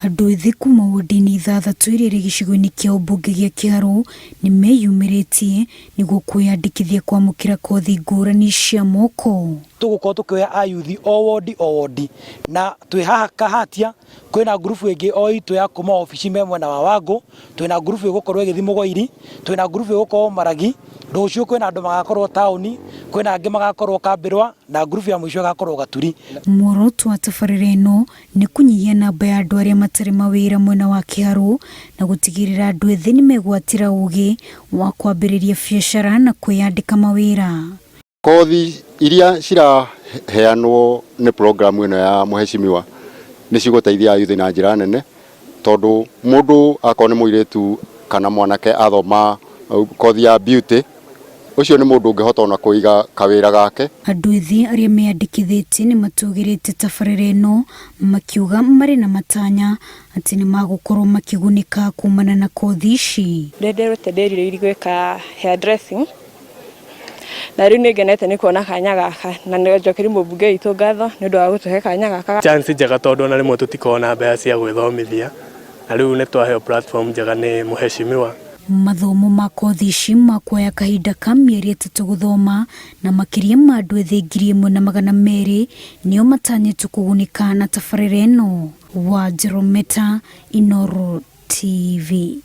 Andũ ethĩ kuma wodi-inĩ 6 iria irĩ gĩcigo-inĩ kĩa ũmbunge gĩa Kiharu nĩ meyumĩrĩtie nĩguo kwĩyandĩkithia kwamũkĩra kothi ngũrani cia moko. Tũgũkorwo tũkĩoya ayuthi o wodi na twĩ haha Kahatia kwĩna ngurubu ĩngĩ o itũ ya kuma obici mwena wa Wangũ, twĩna ngurubu ĩgũkorwo ĩgĩthiĩ Mũgũiri, twĩna ngurubu ĩgũkorwo Maragi, rũciũ kwĩna andũ magakorwo taũni, kwĩna angĩ magakorwo Kambĩrwa na ngurubu ya mũico ĩgakorwo Gaturi. Muoroto wa tabarĩra ĩno nĩ kũnyihia namba ya andũ arĩa matarĩ mawĩra mwena wa Kiharu na gũtigĩrĩra andũ ethĩ nĩ megwatĩra ũgĩ wa kwambĩrĩria biacara na kwĩyandĩka mawĩra. Kothi iria ciraheanwo nĩ programu ĩno ya Mheshimiwa nĩ cigũteithia ayuthi na njĩra nene, tondũ mũndũ akorwo nĩ mũirĩtu kana mwanake athoma kothi ya beauty, ucio nĩ mũndũ ũngĩhota ona kũiga kawĩra gake. Andũ ethĩ arĩa meyandĩkithĩtie nĩ matũgĩrĩte tabarĩra ĩno makiuga marĩ na matanya atĩ nĩ magũkorwo makĩgunĩka kumana na kothi ici. Ndenderete nderirĩirie gwĩka hairdressing na rĩu nĩngenete nĩ kuona kanya gaka na nĩnjokerie mũmbunge witũ ngatho nĩ ũndũ wa gũtũhe kanya gaka. Chance njega tondũ na rĩmwe tũtikona mbeca cia gwĩthomithia na rĩu nĩ twaheo platform njega nĩ Mheshimiwa. Mathomo ma kothi ici makuoya kahinda ka mĩeri 3 gũthoma na makĩria ma andũ ethĩ 1,200 nĩo matanyĩtwo kũgunĩka na tabarĩra ĩno. Wanjiru Meta, Inooro TV.